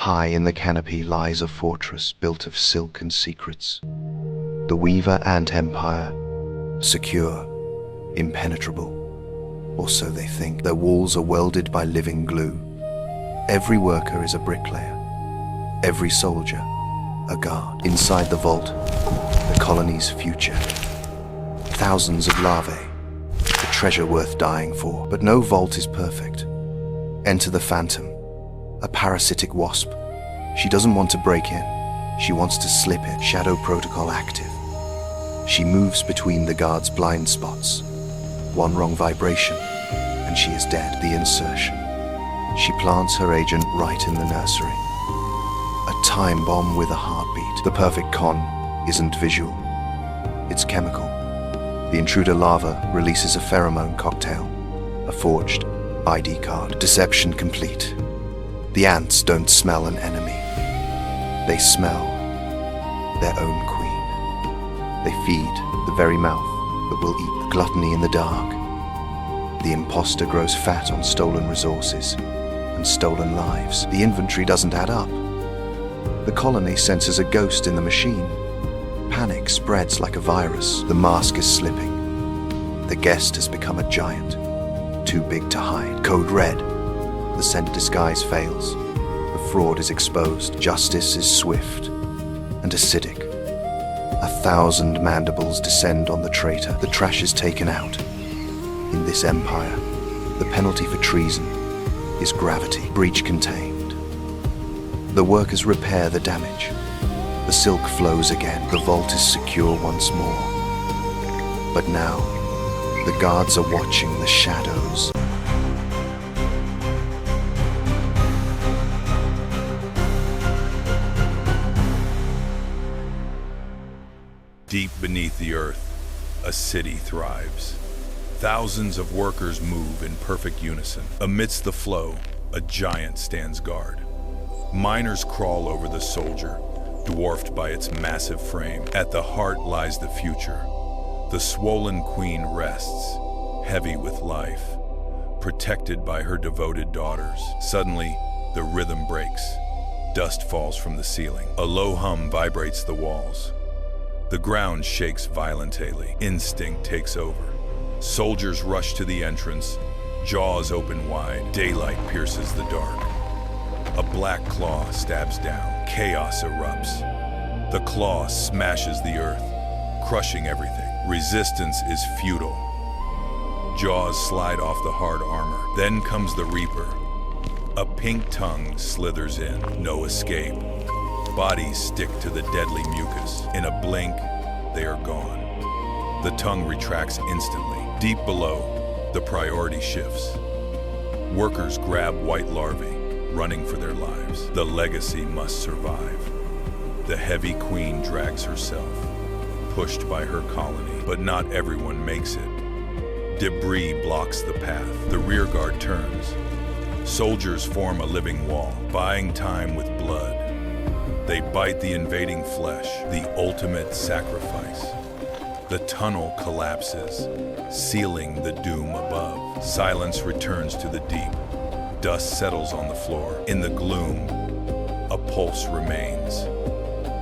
High in the canopy lies a fortress built of silk and secrets. The Weaver Ant Empire, secure, impenetrable. Or so they think. Their walls are welded by living glue. Every worker is a bricklayer. Every soldier, a guard. Inside the vault, the colony's future. Thousands of larvae, a treasure worth dying for. But no vault is perfect. Enter the Phantom, a parasitic wasp. She doesn't want to break in. She wants to slip in. Shadow protocol active. She moves between the guard's blind spots. One wrong vibration, and she is dead. The insertion. She plants her agent right in the nursery. A time bomb with a heartbeat. The perfect con isn't visual. It's chemical. The intruder larva releases a pheromone cocktail. A forged ID card. Deception complete. The ants don't smell an enemy. They smell their own queen. They feed the very mouth that will eat. The gluttony in the dark. The imposter grows fat on stolen resources and stolen lives. The inventory doesn't add up. The colony senses a ghost in the machine. Panic spreads like a virus. The mask is slipping. The guest has become a giant, too big to hide. Code red. The scent disguise fails. The fraud is exposed. Justice is swift and acidic. 1,000 mandibles descend on the traitor. The trash is taken out. In this empire, the penalty for treason is gravity. Breach contained. The workers repair the damage. The silk flows again. The vault is secure once more. But now, the guards are watching the shadows. Deep beneath the earth, a city thrives. Thousands of workers move in perfect unison. Amidst the flow, a giant stands guard. Miners crawl over the soldier, dwarfed by its massive frame. At the heart lies the future. The swollen queen rests, heavy with life, protected by her devoted daughters. Suddenly, the rhythm breaks. Dust falls from the ceiling. A low hum vibrates the walls. The ground shakes violently. Instinct takes over. Soldiers rush to the entrance, jaws open wide. Daylight pierces the dark. A black claw stabs down. Chaos erupts. The claw smashes the earth, crushing everything. Resistance is futile. Jaws slide off the hard armor. Then comes the Reaper. A pink tongue slithers in. No escape. Bodies stick to the deadly mucus. In a blink, they are gone. The tongue retracts instantly. Deep below, the priority shifts. Workers grab white larvae, running for their lives. The legacy must survive. The heavy queen drags herself, pushed by her colony. But not everyone makes it. Debris blocks the path. The rearguard turns. Soldiers form a living wall, buying time with blood. They bite the invading flesh, the ultimate sacrifice. The tunnel collapses, sealing the doom above. Silence returns to the deep. Dust settles on the floor. In the gloom, a pulse remains.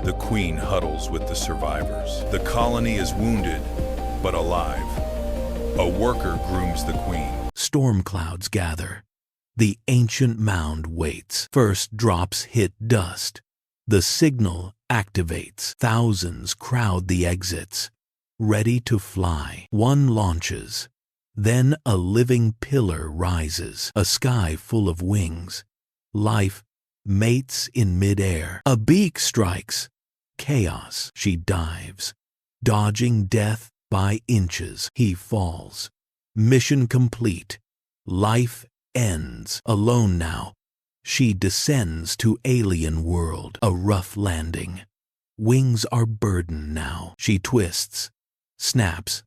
The queen huddles with the survivors. The colony is wounded, but alive. A worker grooms the queen. Storm clouds gather. The ancient mound waits. First drops hit dust. The signal activates. Thousands crowd the exits, ready to fly. One launches. Then a living pillar rises. A sky full of wings. Life mates in midair. A beak strikes. Chaos. She dives, dodging death by inches. He falls. Mission complete. Life ends. Alone now, she descends to alien world. A rough landing. Wings are burdened now. She twists, snaps.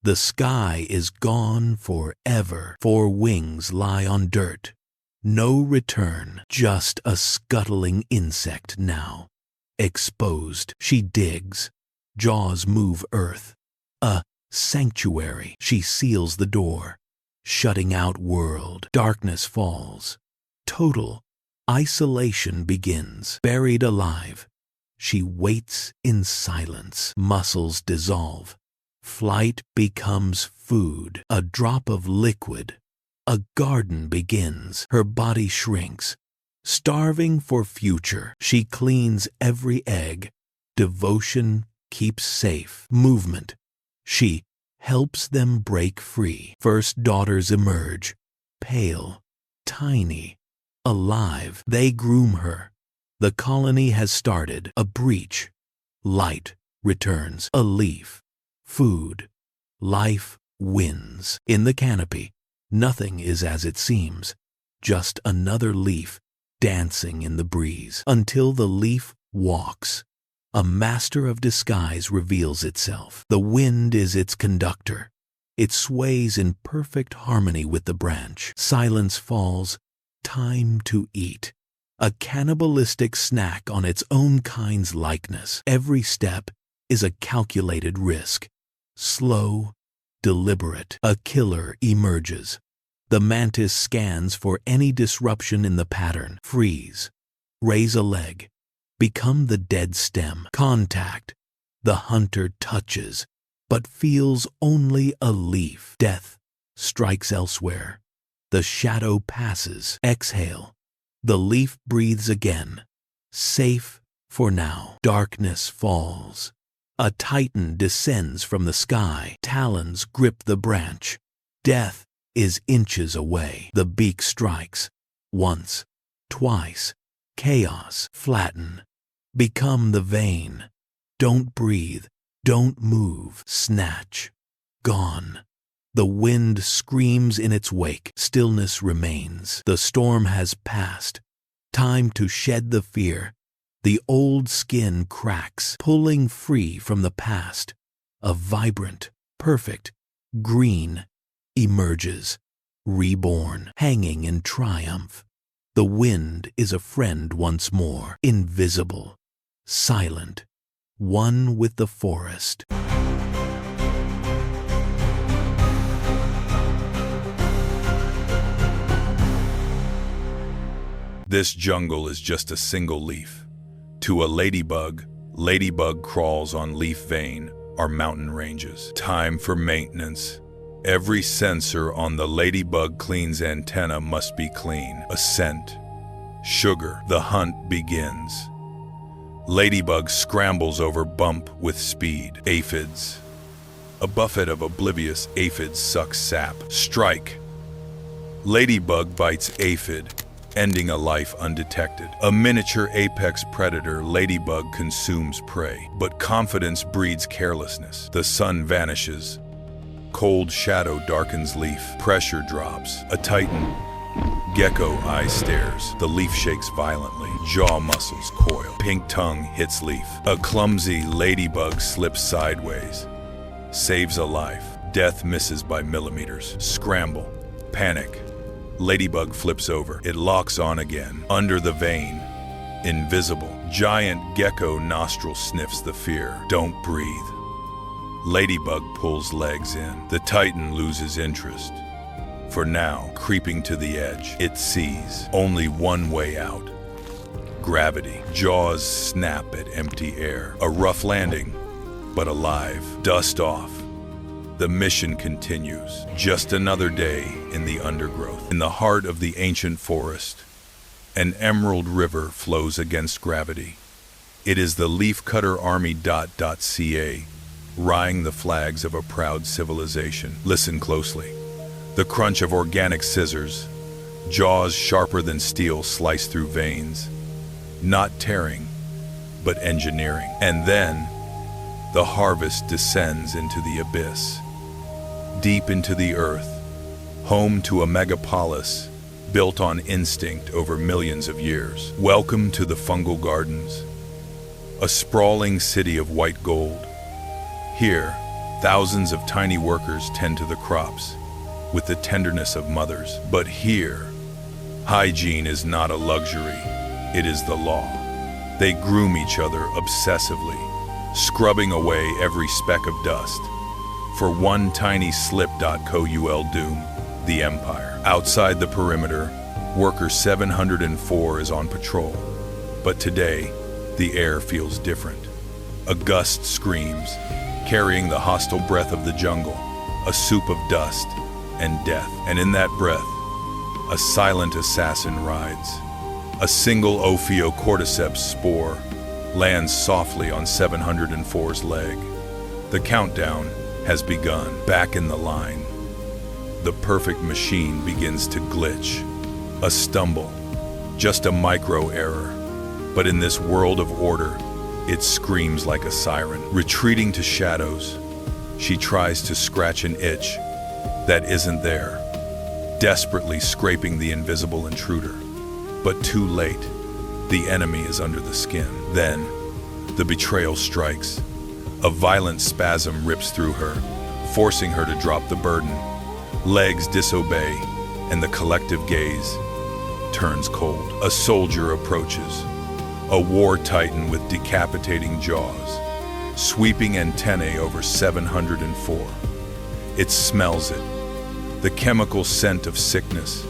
The sky is gone forever. 4 wings lie on dirt. No return. Just a scuttling insect now. Exposed. She digs. Jaws move earth. A sanctuary. She seals the door, shutting out world. Darkness falls. Total Isolation begins. Buried alive, she waits in silence. Muscles dissolve. Flight becomes food. A drop of liquid. A garden begins. Her body shrinks. Starving for future, she cleans every egg. Devotion keeps safe. Movement. She helps them break free. First daughters emerge. Pale, tiny, alive. They groom her. The colony has started. A breach. Light returns. A leaf. Food. Life wins. In the canopy, nothing is as it seems. Just another leaf dancing in the breeze. Until the leaf walks. A master of disguise reveals itself. The wind is its conductor. It sways in perfect harmony with the branch. Silence falls. Time to eat. A cannibalistic snack on its own kind's likeness. Every step is a calculated risk. Slow, deliberate. A killer emerges. The mantis scans for any disruption in the pattern. Freeze. Raise a leg. Become the dead stem. Contact. The hunter touches, but feels only a leaf. Death strikes elsewhere. The shadow passes. Exhale. The leaf breathes again. Safe for now. Darkness falls. A titan descends from the sky. Talons grip the branch. Death is inches away. The beak strikes. Once, twice. Chaos. Flatten. Become the vein. Don't breathe. Don't move. Snatch. Gone. The wind screams in its wake. Stillness remains. The storm has passed. Time to shed the fear. The old skin cracks, pulling free from the past. A vibrant, perfect, green emerges, reborn, hanging in triumph. The wind is a friend once more, invisible, silent, one with the forest. This jungle is just a single leaf. To a ladybug, ladybug crawls on leaf vein are mountain ranges. Time for maintenance. Every sensor on the ladybug clean's antenna must be clean. A scent. Sugar. The hunt begins. Ladybug scrambles over bump with speed. Aphids. A buffet of oblivious aphids sucks sap. Strike. Ladybug bites aphid, ending a life undetected. A miniature apex predator, ladybug consumes prey, but confidence breeds carelessness. The sun vanishes. Cold shadow darkens leaf. Pressure drops. A titan. Gecko eye stares. The leaf shakes violently. Jaw muscles coil. Pink tongue hits leaf. A clumsy ladybug slips sideways. Saves a life. Death misses by millimeters. Scramble. Panic. Ladybug flips over. It locks on again. Under the vein. Invisible. Giant gecko nostril sniffs the fear. Don't breathe. Ladybug pulls legs in. The titan loses interest. For now, creeping to the edge, it sees only one way out. Gravity. Jaws snap at empty air. A rough landing, but alive. Dust off. The mission continues. Just another day in the undergrowth. In the heart of the ancient forest, an emerald river flows against gravity. It is the leafcutter army.ca, rying the flags of a proud civilization. Listen closely. The crunch of organic scissors, jaws sharper than steel slice through veins. Not tearing, but engineering. And then, the harvest descends into the abyss. Deep into the earth, home to a megapolis built on instinct over millions of years. Welcome to the fungal gardens, a sprawling city of white gold. Here, thousands of tiny workers tend to the crops with the tenderness of mothers. But here, hygiene is not a luxury, it is the law. They groom each other obsessively, scrubbing away every speck of dust. For one tiny slip. Coul doom, the empire. Outside the perimeter, Worker 704 is on patrol, but today, the air feels different. A gust screams, carrying the hostile breath of the jungle, a soup of dust and death. And in that breath, a silent assassin rides. A single Ophiocordyceps spore lands softly on 704's leg. The countdown has begun. Back in the line, the perfect machine begins to glitch. A stumble, just a micro error. But in this world of order, it screams like a siren. Retreating to shadows, she tries to scratch an itch that isn't there, desperately scraping the invisible intruder. But too late, the enemy is under the skin. Then, the betrayal strikes. A violent spasm rips through her, forcing her to drop the burden. Legs disobey, and the collective gaze turns cold. A soldier approaches, a war titan with decapitating jaws, sweeping antennae over 704. It smells it, the chemical scent of sickness,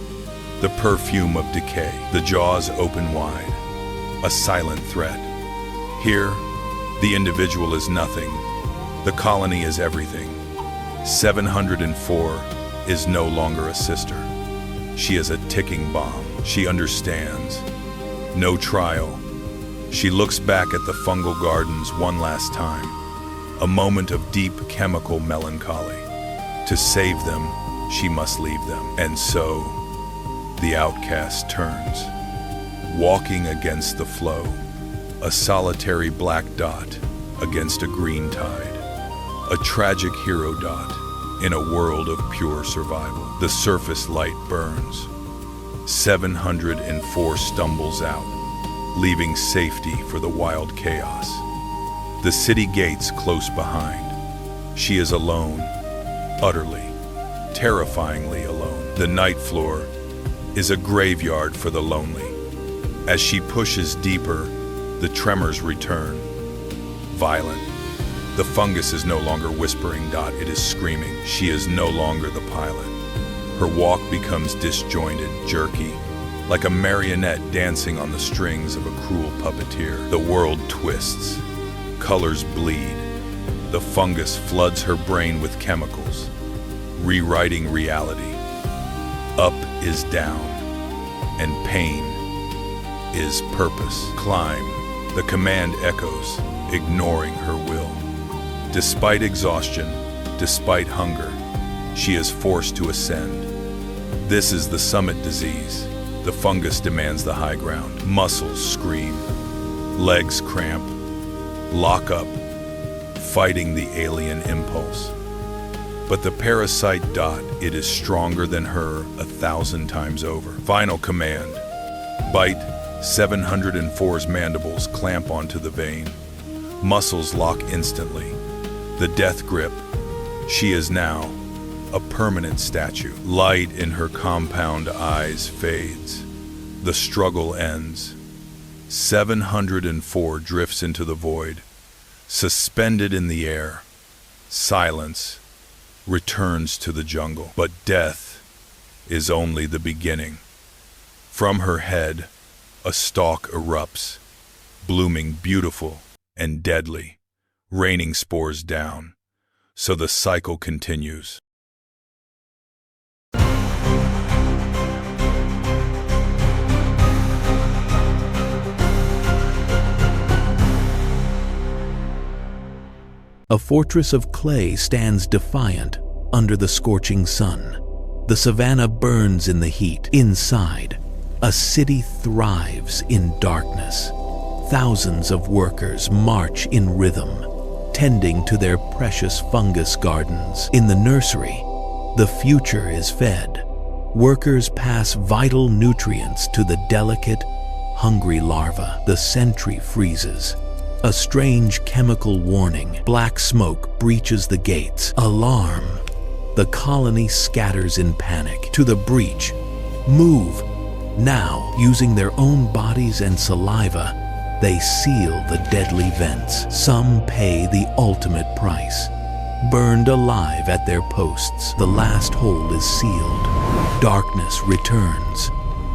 the perfume of decay. The jaws open wide, a silent threat. Here, the individual is nothing, the colony is everything. 704 is no longer a sister. She is a ticking bomb. She understands. No trial. She looks back at the fungal gardens one last time, a moment of deep chemical melancholy. To save them, she must leave them. And so, the outcast turns, walking against the flow, a solitary black dot against a green tide, a tragic hero dot in a world of pure survival. The surface light burns. 704 stumbles out, leaving safety for the wild chaos. The city gates close behind. She is alone, utterly, terrifyingly alone. The night floor is a graveyard for the lonely. As she pushes deeper, the tremors return, violent. The fungus is no longer whispering, it is screaming. She is no longer the pilot. Her walk becomes disjointed, jerky, like a marionette dancing on the strings of a cruel puppeteer. The world twists, colors bleed. The fungus floods her brain with chemicals, rewriting reality. Up is down, and pain is purpose. Climb, the command echoes, ignoring her will. Despite exhaustion, despite hunger, she is forced to ascend. This is the summit disease. The fungus demands the high ground. Muscles scream, legs cramp, lock up, fighting the alien impulse. But the parasite dot, it is stronger than her 1,000 times over. Final command. Bite. 704's mandibles clamp onto the vein. Muscles lock instantly. The death grip. She is now a permanent statue. Light in her compound eyes fades. The struggle ends. 704 drifts into the void, suspended in the air. Silence returns to the jungle. But death is only the beginning. From her head, a stalk erupts, blooming beautiful and deadly, raining spores down. So the cycle continues. A fortress of clay stands defiant under the scorching sun. The savanna burns in the heat. Inside, a city thrives in darkness. Thousands of workers march in rhythm, tending to their precious fungus gardens. In the nursery, the future is fed. Workers pass vital nutrients to the delicate, hungry larva. The sentry freezes. A strange chemical warning. Black smoke breaches the gates. Alarm. The colony scatters in panic. To the breach. Move. Now, using their own bodies and saliva, they seal the deadly vents. Some pay the ultimate price. Burned alive at their posts, the last hole is sealed. Darkness returns.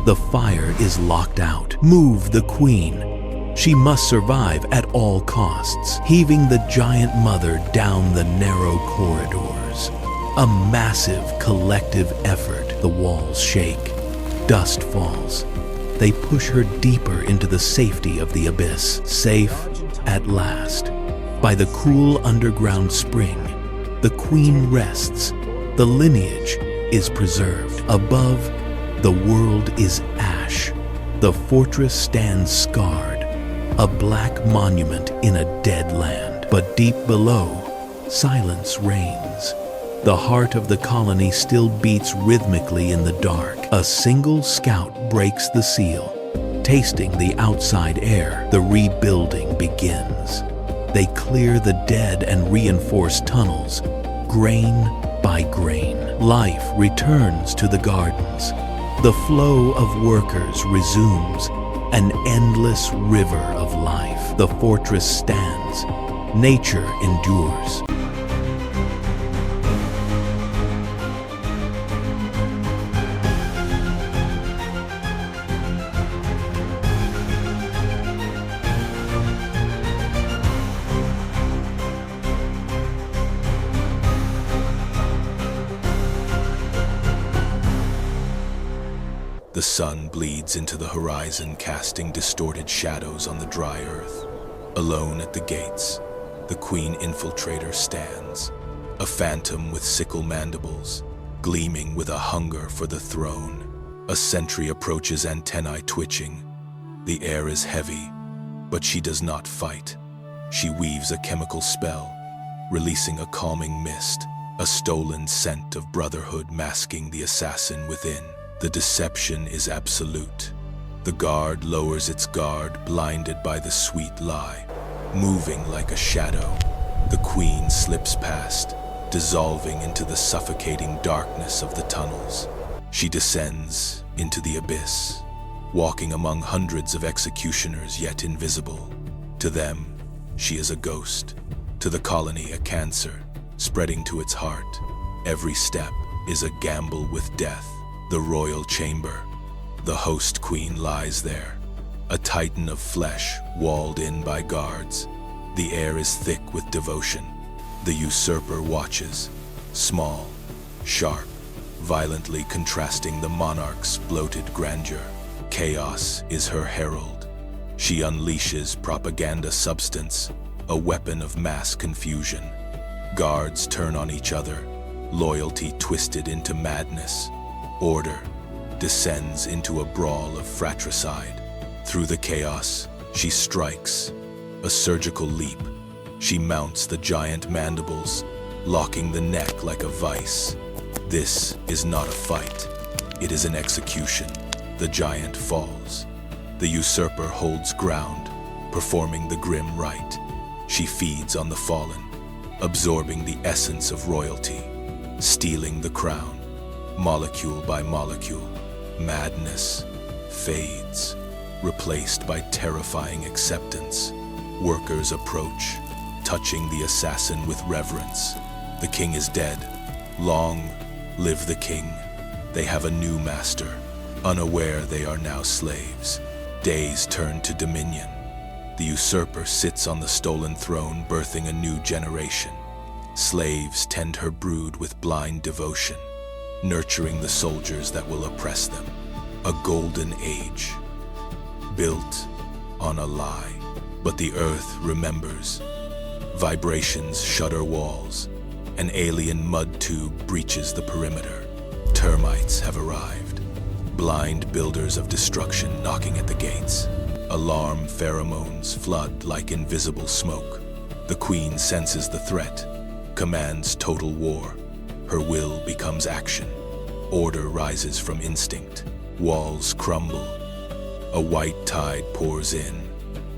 The fire is locked out. Move the queen. She must survive at all costs, heaving the giant mother down the narrow corridors. A massive collective effort. The walls shake. Dust falls. They push her deeper into the safety of the abyss. Safe at last. By the cruel underground spring, the queen rests. The lineage is preserved. Above, the world is ash. The fortress stands scarred, a black monument in a dead land. But deep below, silence reigns. The heart of the colony still beats rhythmically in the dark. A single scout breaks the seal. Tasting the outside air, the rebuilding begins. They clear the dead and reinforce tunnels, grain by grain. Life returns to the gardens. The flow of workers resumes, an endless river of life. The fortress stands. Nature endures. The sun bleeds into the horizon, casting distorted shadows on the dry earth. Alone at the gates, the queen infiltrator stands, a phantom with sickle mandibles, gleaming with a hunger for the throne. A sentry approaches, antennae twitching. The air is heavy, but she does not fight. She weaves a chemical spell, releasing a calming mist, a stolen scent of brotherhood masking the assassin within. The deception is absolute. The guard lowers its guard, blinded by the sweet lie. Moving like a shadow, the queen slips past, dissolving into the suffocating darkness of the tunnels. She descends into the abyss, walking among hundreds of executioners yet invisible. To them, she is a ghost. To the colony, a cancer, spreading to its heart. Every step is a gamble with death. The royal chamber. The host queen lies there, a titan of flesh walled in by guards. The air is thick with devotion. The usurper watches, small, sharp, violently contrasting the monarch's bloated grandeur. Chaos is her herald. She unleashes propaganda substance, a weapon of mass confusion. Guards turn on each other, loyalty twisted into madness. Order descends into a brawl of fratricide. Through the chaos, she strikes. A surgical leap. She mounts the giant mandibles, locking the neck like a vice. This is not a fight. It is an execution. The giant falls. The usurper holds ground, performing the grim rite. She feeds on the fallen, absorbing the essence of royalty, stealing the crown. Molecule by molecule, madness fades, replaced by terrifying acceptance. Workers approach, touching the assassin with reverence. The king is dead. Long live the king. They have a new master. Unaware they are now slaves. Days turn to dominion. The usurper sits on the stolen throne, birthing a new generation. Slaves tend her brood with blind devotion, nurturing the soldiers that will oppress them. A golden age, built on a lie. But the earth remembers. Vibrations shudder walls. An alien mud tube breaches the perimeter. Termites have arrived. Blind builders of destruction knocking at the gates. Alarm pheromones flood like invisible smoke. The queen senses the threat, commands total war. Her will becomes action. Order rises from instinct. Walls crumble. A white tide pours in.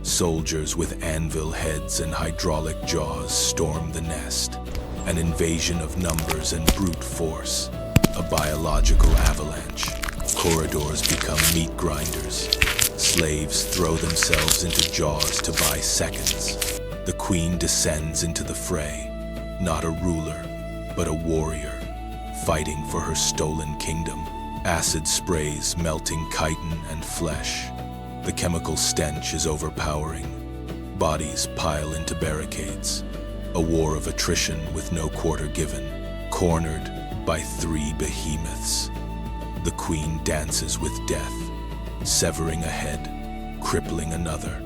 Soldiers with anvil heads and hydraulic jaws storm the nest. An invasion of numbers and brute force. A biological avalanche. Corridors become meat grinders. Slaves throw themselves into jaws to buy seconds. The queen descends into the fray. Not a ruler, but a warrior, fighting for her stolen kingdom. Acid sprays melting chitin and flesh. The chemical stench is overpowering. Bodies pile into barricades. A war of attrition with no quarter given, cornered by 3 behemoths. The queen dances with death, severing a head, crippling another.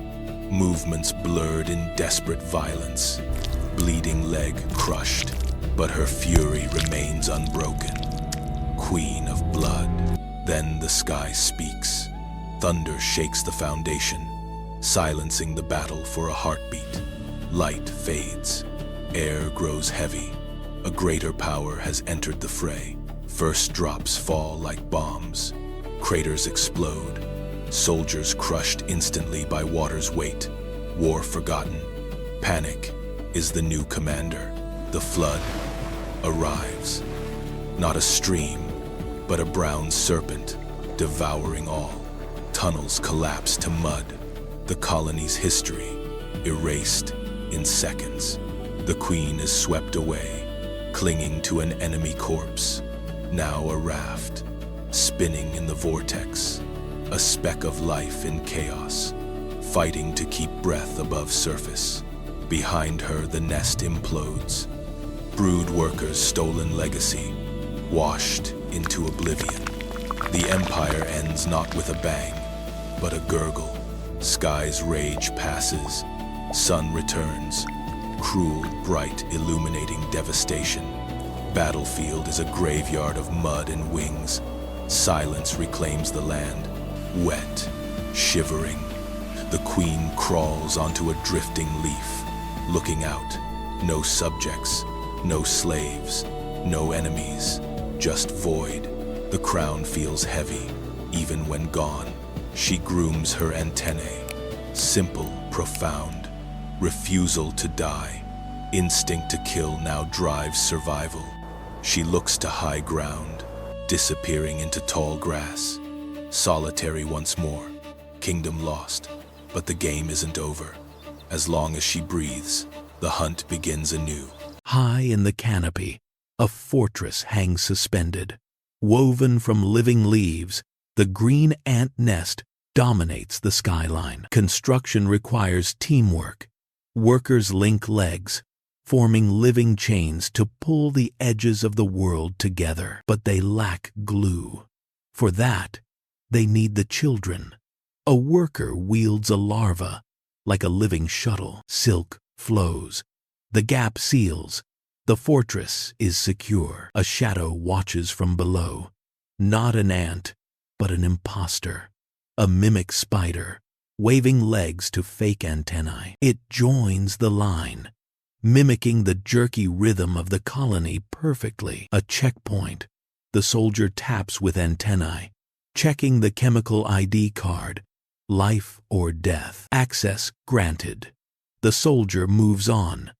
Movements blurred in desperate violence. Bleeding leg crushed, but her fury remains unbroken. Queen of blood. Then the sky speaks. Thunder shakes the foundation, silencing the battle for a heartbeat. Light fades. Air grows heavy. A greater power has entered the fray. First drops fall like bombs. Craters explode. Soldiers crushed instantly by water's weight. War forgotten. Panic is the new commander. The flood arrives. Not a stream, but a brown serpent, devouring all. Tunnels collapse to mud. The colony's history erased in seconds. The queen is swept away, clinging to an enemy corpse. Now a raft, spinning in the vortex. A speck of life in chaos, fighting to keep breath above surface. Behind her, the nest implodes. Brood workers' stolen legacy, washed into oblivion. The empire ends not with a bang, but a gurgle. Sky's rage passes. Sun returns. Cruel, bright, illuminating devastation. Battlefield is a graveyard of mud and wings. Silence reclaims the land. Wet, shivering. The queen crawls onto a drifting leaf, looking out. No subjects, no slaves, no enemies, just void. The crown feels heavy, even when gone. She grooms her antennae. Simple, profound. Refusal to die. Instinct to kill now drives survival. She looks to high ground, disappearing into tall grass. Solitary once more, kingdom lost, but the game isn't over. As long as she breathes, the hunt begins anew. High in the canopy, a fortress hangs suspended. Woven from living leaves, the green ant nest dominates the skyline. Construction requires teamwork. Workers link legs, forming living chains to pull the edges of the world together. But they lack glue. For that, they need the children. A worker wields a larva, like a living shuttle. Silk flows. The gap seals. The fortress is secure. A shadow watches from below. Not an ant, but an imposter. A mimic spider, waving legs to fake antennae. It joins the line, mimicking the jerky rhythm of the colony perfectly. A checkpoint. The soldier taps with antennae, checking the chemical ID card. Life or death. Access granted. The soldier moves on.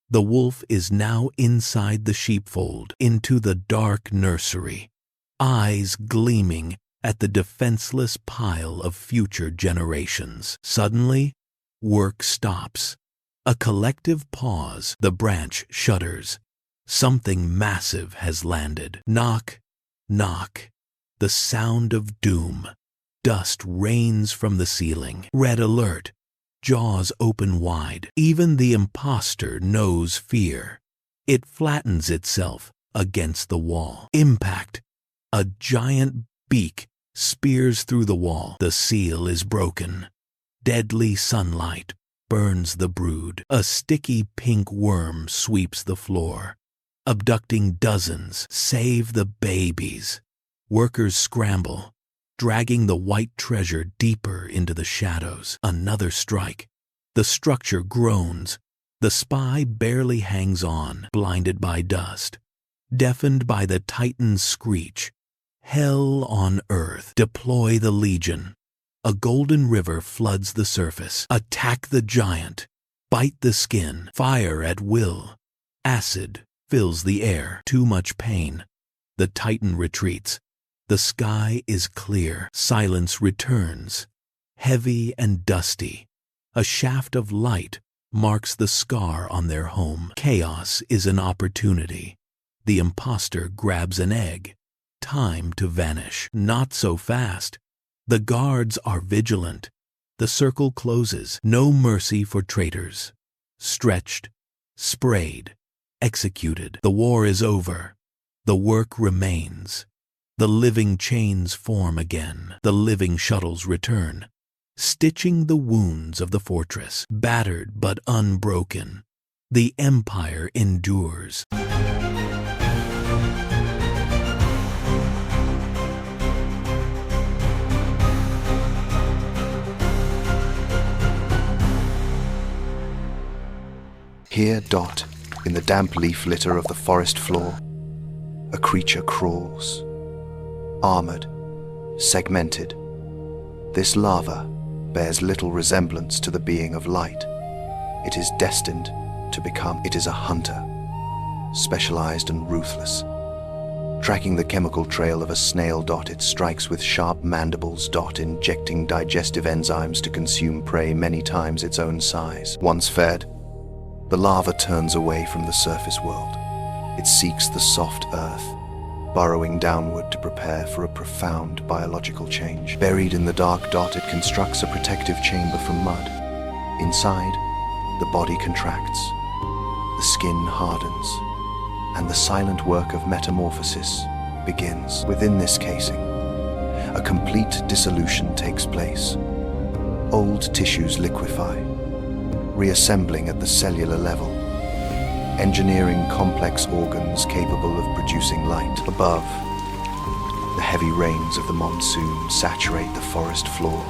The wolf is now inside the sheepfold, into the dark nursery, eyes gleaming at the defenseless pile of future generations. Suddenly, work stops. A collective pause. The branch shudders. Something massive has landed. Knock, knock. The sound of doom. Dust rains from the ceiling. Red alert. Jaws open wide. Even the imposter knows fear. It flattens itself against the wall. Impact. A giant beak spears through the wall. The seal is broken. Deadly sunlight burns the brood. A sticky pink worm sweeps the floor, abducting dozens. Save the babies. Workers scramble, dragging the white treasure deeper into the shadows. Another strike. The structure groans. The spy barely hangs on, blinded by dust, deafened by the Titan's screech. Hell on earth. Deploy the Legion. A golden river floods the surface. Attack the giant. Bite the skin. Fire at will. Acid fills the air. Too much pain. The Titan retreats. The sky is clear. Silence returns. Heavy and dusty. A shaft of light marks the scar on their home. Chaos is an opportunity. The imposter grabs an egg. time to vanish. Not so fast. The guards are vigilant. The circle closes. No mercy for traitors. Stretched, sprayed, executed. The war is over. The work remains. The living chains form again. The living shuttles return, stitching the wounds of the fortress. Battered but unbroken, the empire endures. Here, Dot, in the damp leaf litter of the forest floor, a creature crawls. Armored, segmented. This larva bears little resemblance to the being of light. It is destined to become. It is a hunter, specialized and ruthless. Tracking the chemical trail of a snail, Dot, it strikes with sharp mandibles, Dot, injecting digestive enzymes to consume prey many times its own size. Once fed, the larva turns away from the surface world. It seeks the soft earth, burrowing downward to prepare for a profound biological change. Buried in the dark, Dot, it constructs a protective chamber from mud. Inside, the body contracts, the skin hardens, and the silent work of metamorphosis begins. Within this casing, a complete dissolution takes place. Old tissues liquefy, reassembling at the cellular level, engineering complex organs capable of producing light. Above, the heavy rains of the monsoon saturate the forest floor.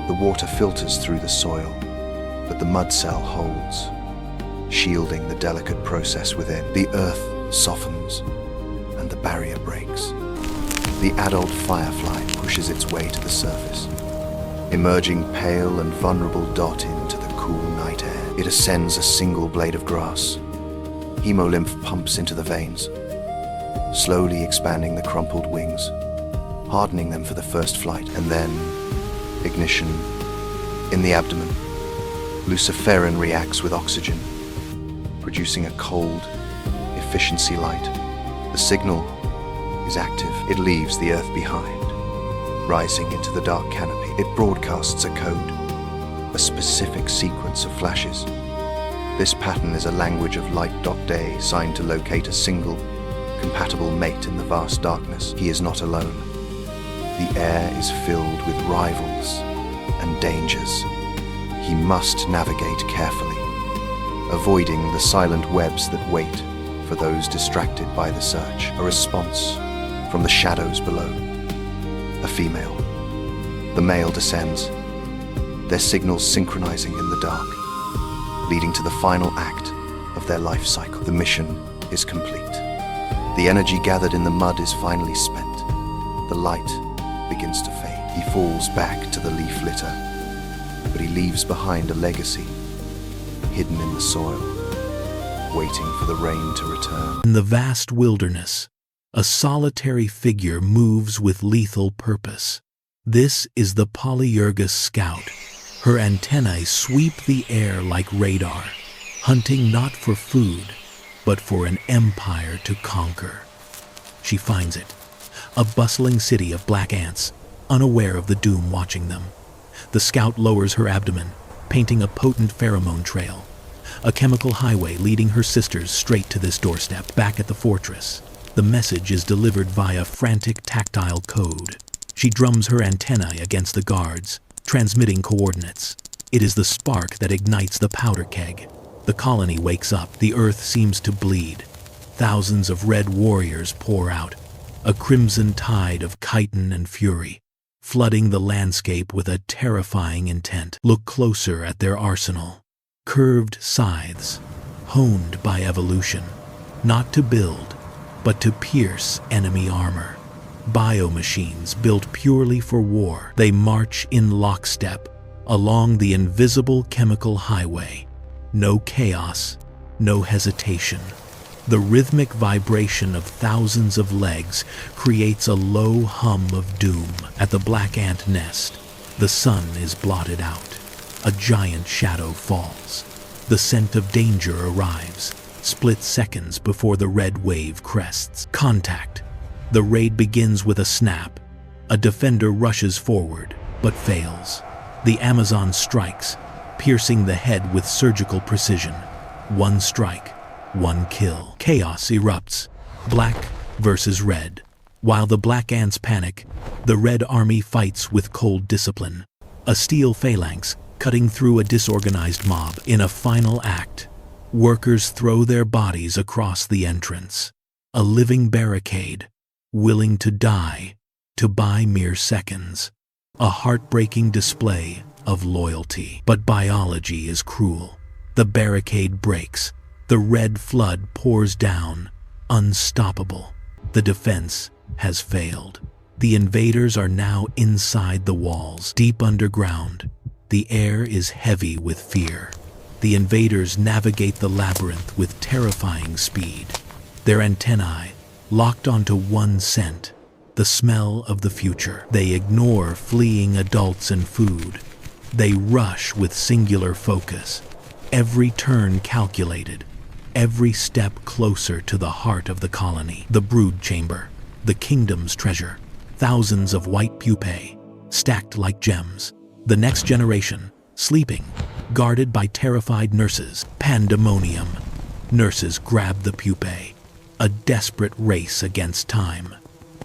The water filters through the soil, but the mud cell holds, shielding the delicate process within. The earth softens, and the barrier breaks. The adult firefly pushes its way to the surface, emerging pale and vulnerable, Dot, into the cool night air. It ascends a single blade of grass. Hemolymph pumps into the veins, slowly expanding the crumpled wings, hardening them for the first flight. And then, ignition in the abdomen. Luciferin reacts with oxygen, producing a cold, efficiency light. The signal is active. It leaves the Earth behind, rising into the dark canopy. It broadcasts a code, a specific sequence of flashes. This pattern is a language of light. Day, signed to locate a single, compatible mate in the vast darkness. He is not alone. The air is filled with rivals and dangers. He must navigate carefully, avoiding the silent webs that wait for those distracted by the search. A response from the shadows below. A female. The male descends, their signals synchronizing in the dark, leading to the final act of their life cycle. The mission is complete. The energy gathered in the mud is finally spent. The light begins to fade. He falls back to the leaf litter, but he leaves behind a legacy, hidden in the soil, waiting for the rain to return. In the vast wilderness, a solitary figure moves with lethal purpose. This is the Polyergus scout. Her antennae sweep the air like radar, hunting not for food, but for an empire to conquer. She finds it, a bustling city of black ants, unaware of the doom watching them. The scout lowers her abdomen, painting a potent pheromone trail, a chemical highway leading her sisters straight to this doorstep. Back at the fortress, the message is delivered via frantic tactile code. She drums her antennae against the guards, transmitting coordinates. It is the spark that ignites the powder keg. The colony wakes up. The earth seems to bleed. Thousands of red warriors pour out, a crimson tide of chitin and fury, flooding the landscape with a terrifying intent. Look closer at their arsenal. Curved scythes, honed by evolution, not to build, but to pierce enemy armor. Biomachines built purely for war. They march in lockstep along the invisible chemical highway. No chaos, no hesitation. The rhythmic vibration of thousands of legs creates a low hum of doom. At the black ant nest, the sun is blotted out. A giant shadow falls. The scent of danger arrives, split seconds before the red wave crests. Contact. The raid begins with a snap. A defender rushes forward, but fails. The Amazon strikes, piercing the head with surgical precision. One strike, one kill. Chaos erupts. Black versus red. While the black ants panic, the red army fights with cold discipline. A steel phalanx cutting through a disorganized mob. In a final act, workers throw their bodies across the entrance. A living barricade, willing to die to buy mere seconds. A heartbreaking display of loyalty. But biology is cruel. The barricade breaks. The red flood pours down, unstoppable. The defense has failed. The invaders are now inside the walls, deep underground. The air is heavy with fear. The invaders navigate the labyrinth with terrifying speed. Their antennae locked onto one scent, the smell of the future. They ignore fleeing adults and food. They rush with singular focus, every turn calculated, every step closer to the heart of the colony. The brood chamber, the kingdom's treasure, thousands of white pupae, stacked like gems. The next generation, sleeping, guarded by terrified nurses. Pandemonium. Nurses grab the pupae, a desperate race against time.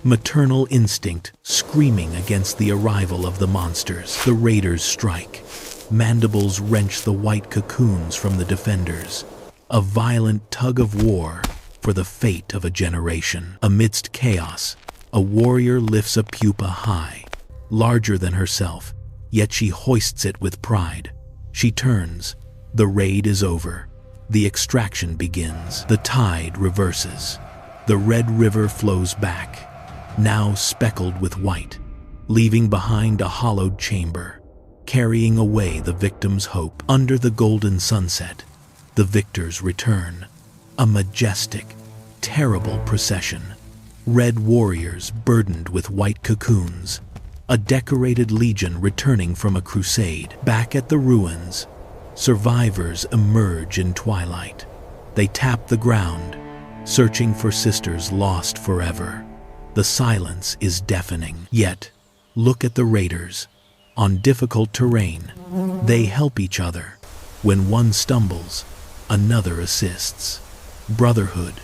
Maternal instinct screaming against the arrival of the monsters. The raiders strike. Mandibles wrench the white cocoons from the defenders. A violent tug of war for the fate of a generation. Amidst chaos, a warrior lifts a pupa high, larger than herself, yet she hoists it with pride. She turns. The raid is over. The extraction begins. The tide reverses. The red river flows back, now speckled with white, leaving behind a hollowed chamber, carrying away the victim's hope. Under the golden sunset, the victors return. A majestic, terrible procession. Red warriors burdened with white cocoons. A decorated legion returning from a crusade. Back at the ruins, survivors emerge in twilight. They tap the ground, searching for sisters lost forever. The silence is deafening. Yet, look at the raiders. On difficult terrain, they help each other. When one stumbles, another assists. Brotherhood,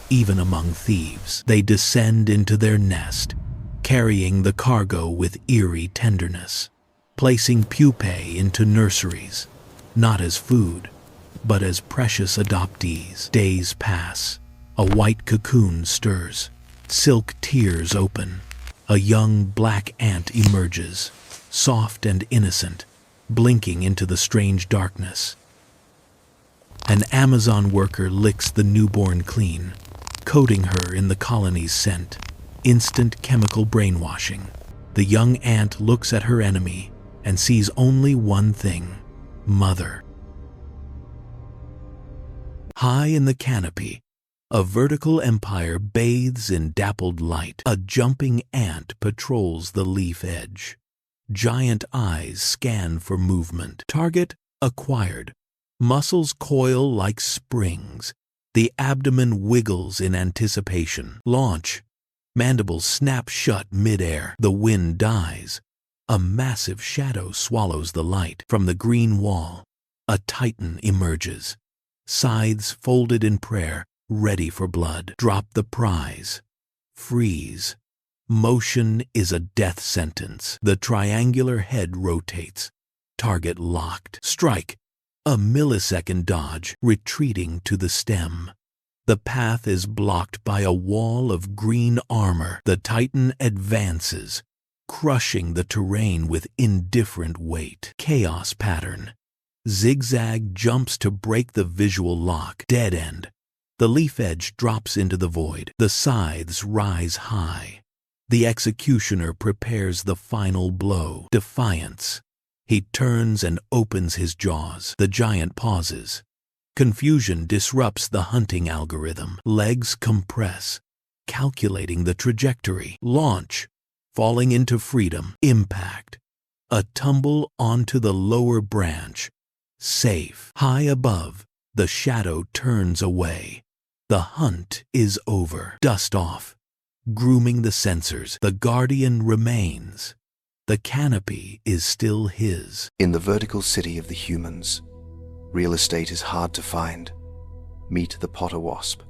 even among thieves. They descend into their nest, carrying the cargo with eerie tenderness, placing pupae into nurseries, not as food, but as precious adoptees. Days pass. A white cocoon stirs. Silk tears open. A young black ant emerges, soft and innocent, blinking into the strange darkness. An Amazon worker licks the newborn clean, coating her in the colony's scent. Instant chemical brainwashing. The young ant looks at her enemy and sees only one thing: mother. High in the canopy, a vertical empire bathes in dappled light. A jumping ant patrols the leaf edge. Giant eyes scan for movement. Target acquired. Muscles coil like springs. The abdomen wiggles in anticipation. Launch. Mandibles snap shut mid-air. The wind dies. A massive shadow swallows the light. From the green wall, a titan emerges. Scythes folded in prayer, ready for blood. Drop the prize. Freeze. Motion is a death sentence. The triangular head rotates. Target locked. Strike. A millisecond dodge, retreating to the stem. The path is blocked by a wall of green armor. The titan advances, crushing the terrain with indifferent weight. Chaos pattern. Zigzag jumps to break the visual lock. Dead end. The leaf edge drops into the void. The scythes rise high. The executioner prepares the final blow. Defiance. He turns and opens his jaws. The giant pauses. Confusion disrupts the hunting algorithm. Legs compress, calculating the trajectory. Launch. Falling into freedom. Impact. A tumble onto the lower branch. Safe. High above, the shadow turns away. The hunt is over. Dust off. grooming the sensors. The Guardian remains. The canopy is still his. In the vertical city of the humans, real estate is hard to find. Meet the Potter Wasp,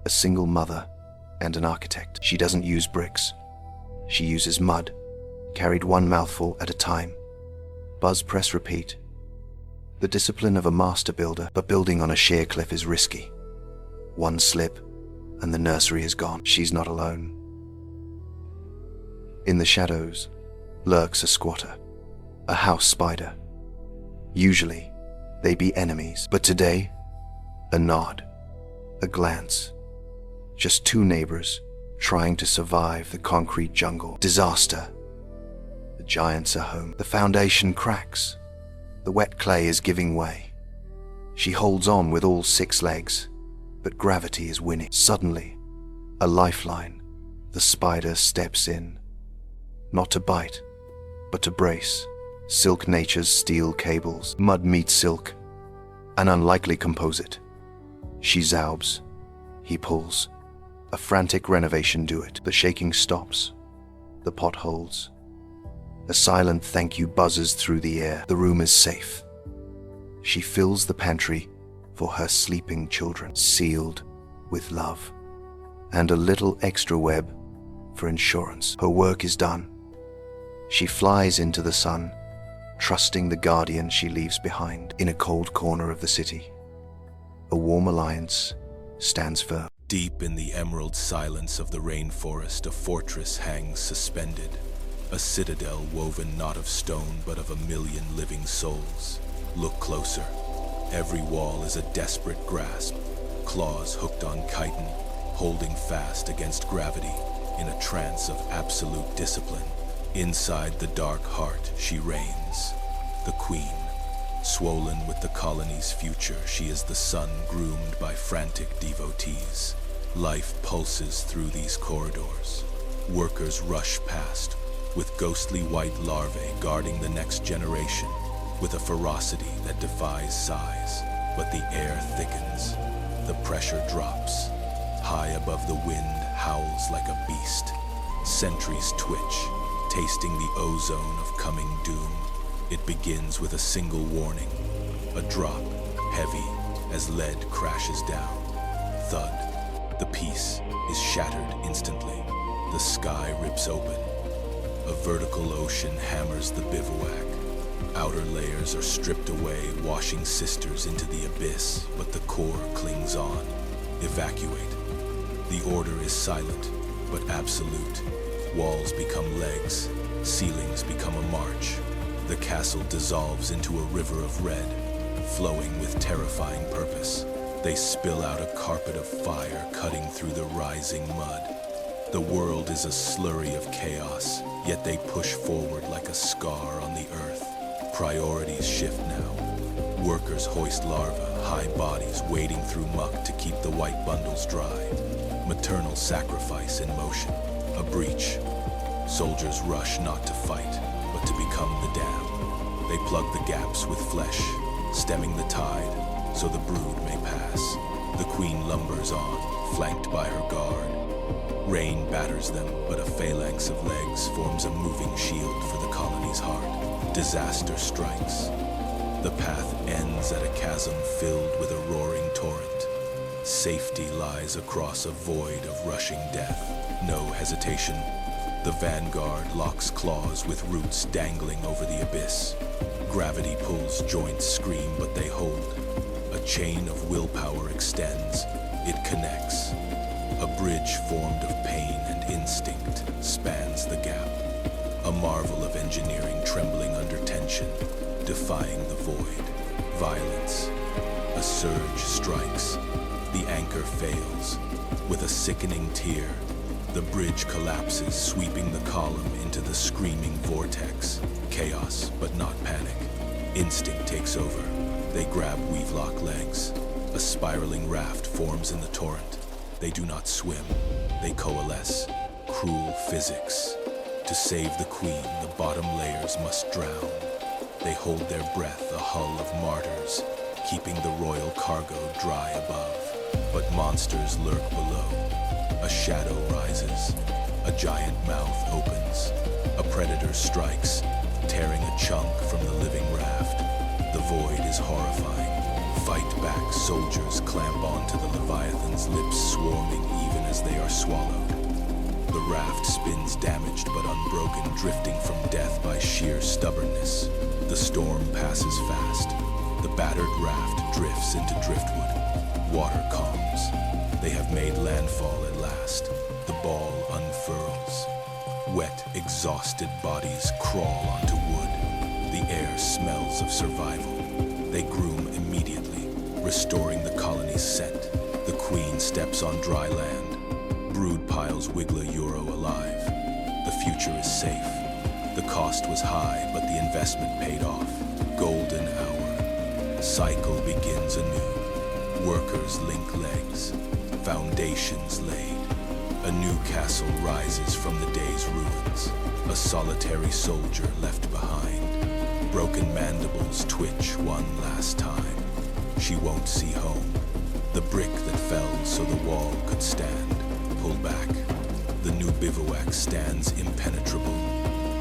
a single mother and an architect. She doesn't use bricks. She uses mud, carried one mouthful at a time. Buzz, press, repeat. The discipline of a master builder, but building on a sheer cliff is risky. One slip, and the nursery is gone. She's not alone. In the shadows lurks a squatter, a house spider. Usually, they be enemies, but today, a nod, a glance. Just two neighbors trying to survive the concrete jungle. Disaster. The giants are home. The foundation cracks. The wet clay is giving way. She holds on with all 6 legs, but gravity is winning. Suddenly, a lifeline. The spider steps in. Not to bite, but to brace. Silk nature's steel cables. Mud meets silk. An unlikely composite. She zaubs. He pulls. A frantic renovation do it. The shaking stops. The pot holds. A silent thank you buzzes through the air. The room is safe. She fills the pantry for her sleeping children, sealed with love. And a little extra web for insurance. Her work is done. She flies into the sun, trusting the guardian she leaves behind. In a cold corner of the city, a warm alliance stands firm. Deep in the emerald silence of the rainforest, a fortress hangs suspended. A citadel woven not of stone, but of 1,000,000 living souls. Look closer. Every wall is a desperate grasp, claws hooked on chitin, holding fast against gravity in a trance of absolute discipline. Inside the dark heart, she reigns, the queen. Swollen with the colony's future, she is the sun groomed by frantic devotees. Life pulses through these corridors. Workers rush past, with ghostly white larvae guarding the next generation, with a ferocity that defies size. But the air thickens, the pressure drops. High above the wind howls like a beast. Sentries twitch, tasting the ozone of coming doom. It begins with a single warning, a drop, heavy as lead crashes down. Thud. The peace is shattered instantly. The sky rips open. A vertical ocean hammers the bivouac. Outer layers are stripped away, washing sisters into the abyss, but the core clings on. Evacuate. The order is silent, but absolute. Walls become legs, ceilings become a march. The castle dissolves into a river of red, flowing with terrifying purpose. They spill out a carpet of fire cutting through the rising mud. The world is a slurry of chaos, yet they push forward like a scar on the earth. Priorities shift now. Workers hoist larvae, high bodies wading through muck to keep the white bundles dry. Maternal sacrifice in motion, a breach. Soldiers rush not to fight, but to become the dam. They plug the gaps with flesh, stemming the tide, so the brood may pass. The queen lumbers on, flanked by her guard. Rain batters them, but a phalanx of legs forms a moving shield for the colony's heart. Disaster strikes. The path ends at a chasm filled with a roaring torrent. Safety lies across a void of rushing death. No hesitation. The vanguard locks claws with roots dangling over the abyss. Gravity pulls, joints scream, but they hold. A chain of willpower extends. It connects. A bridge formed of pain and instinct spans the gap. A marvel of engineering trembling under tension, defying the void. Violence. A surge strikes. The anchor fails. With a sickening tear, the bridge collapses, sweeping the column into the screaming vortex. Chaos, but not panic. Instinct takes over. They grab weave-lock legs. A spiraling raft forms in the torrent. They do not swim. They coalesce. Cruel physics. To save the queen, the bottom layers must drown. They hold their breath, a hull of martyrs, keeping the royal cargo dry above. But monsters lurk below. A shadow rises, giant mouth opens. A predator strikes, tearing a chunk from the living raft. The void is horrifying. Fight back, soldiers clamp onto the Leviathan's lips, swarming even as they are swallowed. The raft spins damaged but unbroken, drifting from death by sheer stubbornness. The storm passes fast. The battered raft drifts into driftwood. Water calms. They have made landfall at last. The ball unfurls. Wet, exhausted bodies crawl onto wood. The air smells of survival. They groom immediately, restoring the colony's scent. The queen steps on dry land. Brood piles wiggle a euro alive. The future is safe. The cost was high, but the investment paid off. Golden hour. Cycle begins anew. Workers link legs. Foundations laid. A new castle rises from the day's ruins. A solitary soldier left behind. Broken mandibles twitch one last time. She won't see home. The brick that fell so the wall could stand. Pull back. The new bivouac stands impenetrable.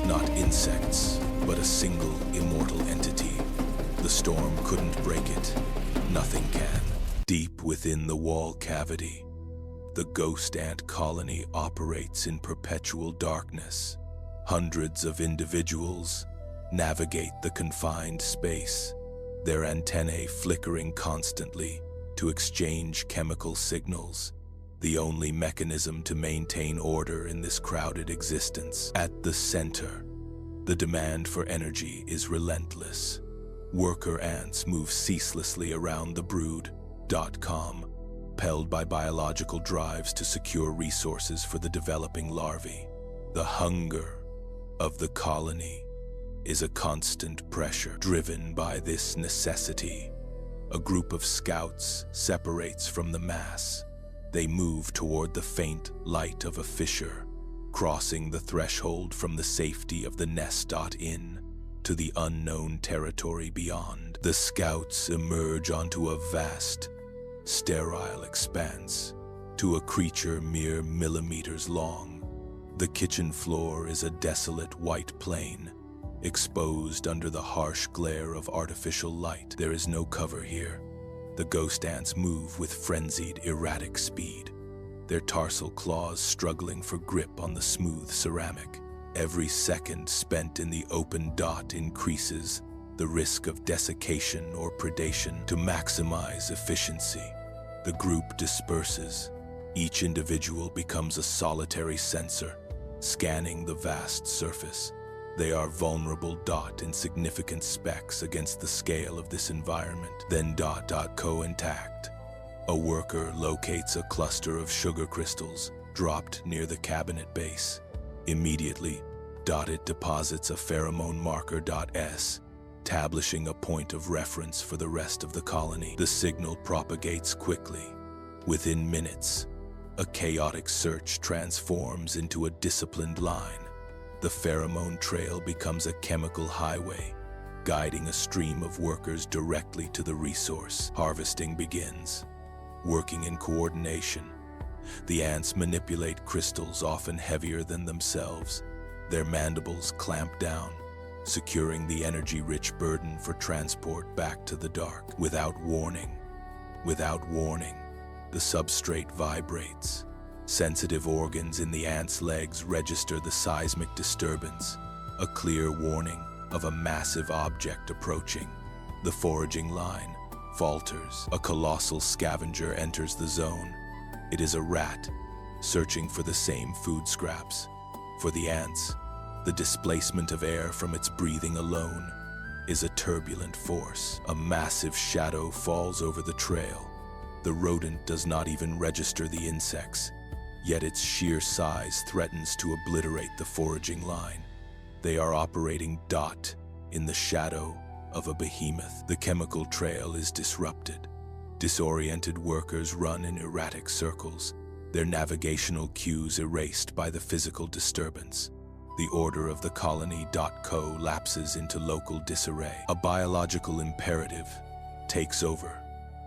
Not insects, but a single immortal entity. The storm couldn't break it. Nothing can. Deep within the wall cavity, the ghost ant colony operates in perpetual darkness. Hundreds of individuals navigate the confined space, their antennae flickering constantly to exchange chemical signals, the only mechanism to maintain order in this crowded existence. At the center, the demand for energy is relentless. Worker ants move ceaselessly around the brood.com, propelled by biological drives to secure resources for the developing larvae. The hunger of the colony is a constant pressure driven by this necessity. A group of scouts separates from the mass. They move toward the faint light of a fissure, crossing the threshold from the safety of the nest.in to the unknown territory beyond. The scouts emerge onto a vast, sterile expanse, to a creature mere millimeters long. The kitchen floor is a desolate white plain, exposed under the harsh glare of artificial light. There is no cover here. The ghost ants move with frenzied, erratic speed, their tarsal claws struggling for grip on the smooth ceramic. Every second spent in the open dot increases the risk of desiccation or predation. To maximize efficiency, the group disperses. Each individual becomes a solitary sensor, scanning the vast surface. They are vulnerable insignificant specks against the scale of this environment. Then co intact. A worker locates a cluster of sugar crystals dropped near the cabinet base. Immediately, it deposits a pheromone marker S, establishing a point of reference for the rest of the colony. The signal propagates quickly. Within minutes, a chaotic search transforms into a disciplined line. The pheromone trail becomes a chemical highway, guiding a stream of workers directly to the resource. Harvesting begins. Working in coordination, the ants manipulate crystals often heavier than themselves. Their mandibles clamp down, securing the energy-rich burden for transport back to the dark. Without warning, the substrate vibrates. Sensitive organs in the ant's legs register the seismic disturbance, a clear warning of a massive object approaching. The foraging line falters. A colossal scavenger enters the zone. It is a rat, searching for the same food scraps. For the ants, the displacement of air from its breathing alone is a turbulent force. A massive shadow falls over the trail. The rodent does not even register the insects, yet its sheer size threatens to obliterate the foraging line. They are operating in the shadow of a behemoth. The chemical trail is disrupted. Disoriented workers run in erratic circles, their navigational cues erased by the physical disturbance. The order of the colony.co lapses into local disarray. A biological imperative takes over,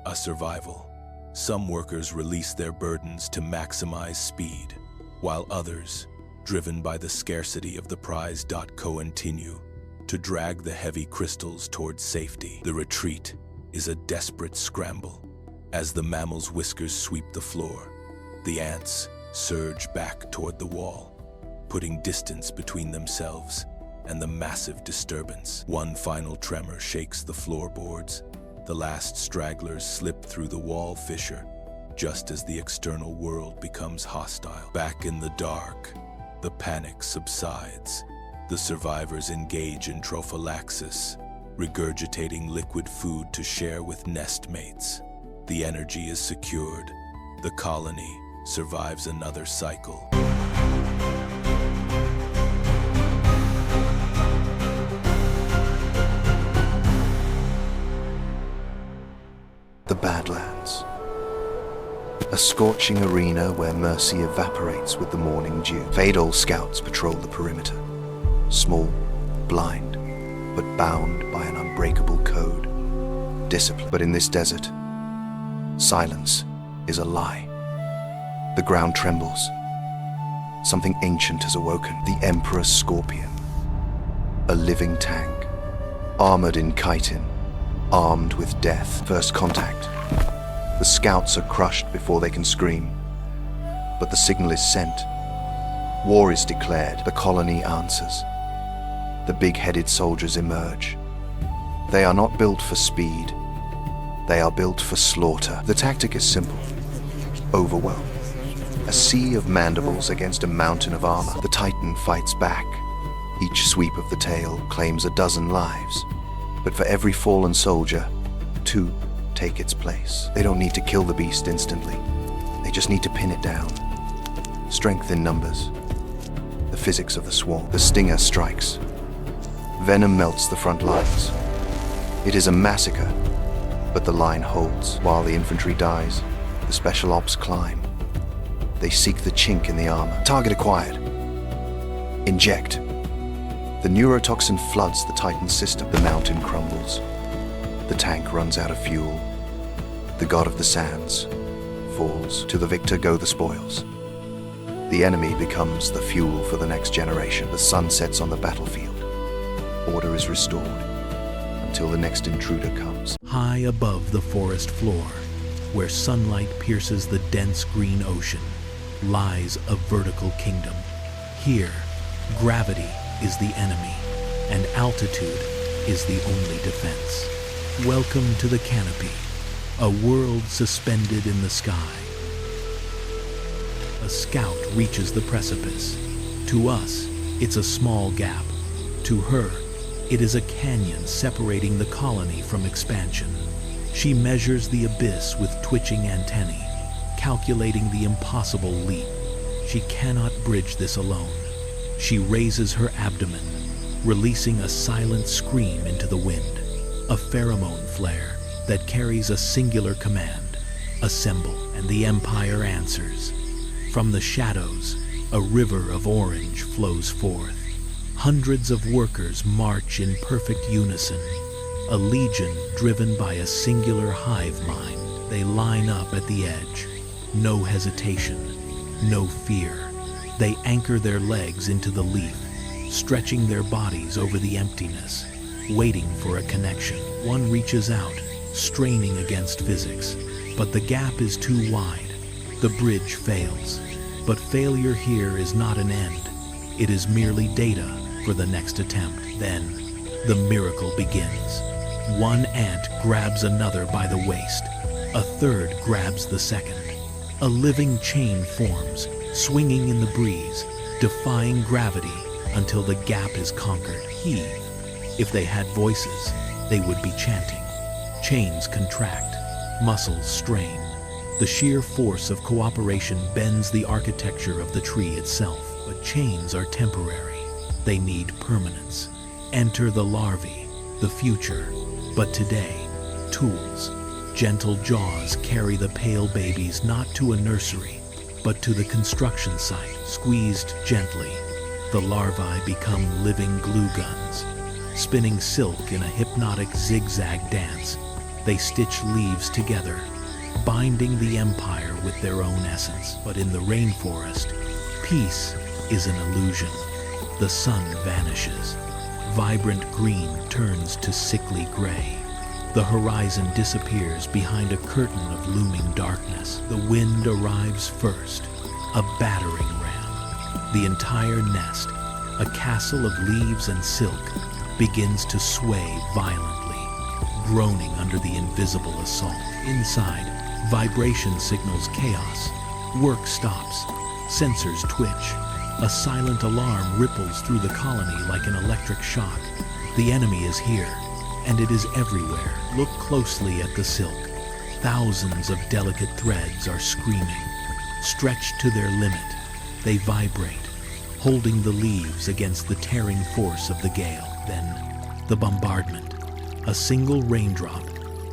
a survival. Some workers release their burdens to maximize speed, while others driven by the scarcity of the prize. Continue to drag the heavy crystals towards safety. The retreat is a desperate scramble. As the mammal's whiskers sweep the floor, the ants surge back toward the wall, putting distance between themselves and the massive disturbance. One final tremor shakes the floorboards. The last stragglers slip through the wall fissure, just as the external world becomes hostile. Back in the dark, the panic subsides. The survivors engage in trophallaxis, regurgitating liquid food to share with nest mates. The energy is secured. The colony survives another cycle. The Badlands. A scorching arena where mercy evaporates with the morning dew. Fadal scouts patrol the perimeter. Small, blind, but bound by an unbreakable code. Discipline. But in this desert, silence is a lie. The ground trembles. Something ancient has awoken. The Emperor Scorpion. A living tank. Armored in chitin. Armed with death. First contact. The scouts are crushed before they can scream. But the signal is sent. War is declared. The colony answers. The big-headed soldiers emerge. They are not built for speed. They are built for slaughter. The tactic is simple. Overwhelm. A sea of mandibles against a mountain of armor. The Titan fights back. Each sweep of the tail claims a dozen lives. But for every fallen soldier, 2 take its place. They don't need to kill the beast instantly. They just need to pin it down. Strength in numbers. The physics of the swarm. The stinger strikes. Venom melts the front lines. It is a massacre, but the line holds. While the infantry dies, the special ops climb. They seek the chink in the armor. Target acquired. Inject. The neurotoxin floods the Titan's system. The mountain crumbles. The tank runs out of fuel. The god of the sands falls. To the victor go the spoils. The enemy becomes the fuel for the next generation. The sun sets on the battlefield. Order is restored until the next intruder comes. High above the forest floor, where sunlight pierces the dense green ocean, lies a vertical kingdom. Here, gravity is the enemy, and altitude is the only defense. Welcome to the canopy, a world suspended in the sky. A scout reaches the precipice. To us, it's a small gap. To her, it is a canyon separating the colony from expansion. She measures the abyss with twitching antennae, calculating the impossible leap. She cannot bridge this alone. She raises her abdomen, releasing a silent scream into the wind, a pheromone flare that carries a singular command: assemble. And the Empire answers. From the shadows, a river of orange flows forth. Hundreds of workers march in perfect unison, a legion driven by a singular hive mind. They line up at the edge. No hesitation, no fear. They anchor their legs into the leaf, stretching their bodies over the emptiness, waiting for a connection. One reaches out, straining against physics, but the gap is too wide. The bridge fails. But failure here is not an end. It is merely data for the next attempt. Then, the miracle begins. One ant grabs another by the waist. A third grabs the second. A living chain forms, swinging in the breeze, defying gravity until the gap is conquered. Heave. If they had voices, they would be chanting. Chains contract, muscles strain. The sheer force of cooperation bends the architecture of the tree itself. But chains are temporary. They need permanence. Enter the larvae, the future. But today, tools. Gentle jaws carry the pale babies not to a nursery, but to the construction site. Squeezed gently, the larvae become living glue guns. Spinning silk in a hypnotic zigzag dance, they stitch leaves together, binding the empire with their own essence. But in the rainforest, peace is an illusion. The sun vanishes. Vibrant green turns to sickly gray. The horizon disappears behind a curtain of looming darkness. The wind arrives first, a battering ram. The entire nest, a castle of leaves and silk, begins to sway violently, groaning under the invisible assault. Inside, vibration signals chaos. Work stops. Sensors twitch. A silent alarm ripples through the colony like an electric shock. The enemy is here, and it is everywhere. Look closely at the silk. Thousands of delicate threads are screaming. Stretched to their limit, they vibrate, holding the leaves against the tearing force of the gale. Then, the bombardment. A single raindrop,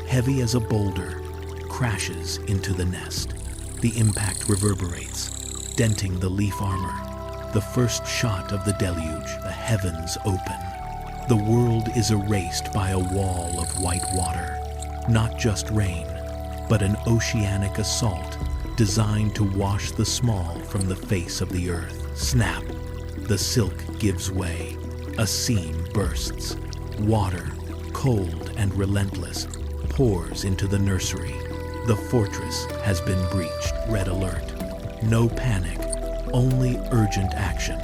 heavy as a boulder, crashes into the nest. The impact reverberates, denting the leaf armor. The first shot of the deluge, the heavens open. The world is erased by a wall of white water. Not just rain, but an oceanic assault designed to wash the small from the face of the earth. Snap! The silk gives way. A seam bursts. Water, cold and relentless, pours into the nursery. The fortress has been breached. Red alert. No panic, only urgent action.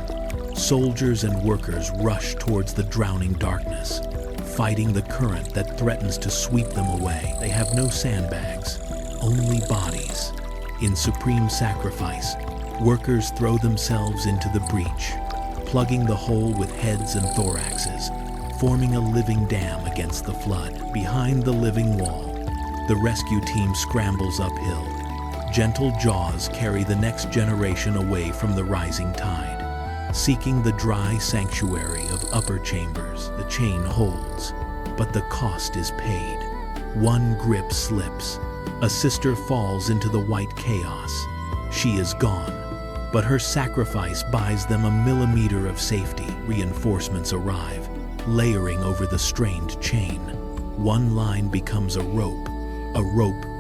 Soldiers and workers rush towards the drowning darkness, fighting the current that threatens to sweep them away. They have no sandbags, only bodies. In supreme sacrifice, workers throw themselves into the breach, plugging the hole with heads and thoraxes, forming a living dam against the flood. Behind the living wall, the rescue team scrambles uphill. Gentle jaws carry the next generation away from the rising tide. Seeking the dry sanctuary of upper chambers, the chain holds, but the cost is paid. One grip slips. A sister falls into the white chaos. She is gone, but her sacrifice buys them a millimeter of safety. Reinforcements arrive, layering over the strained chain. One line becomes a rope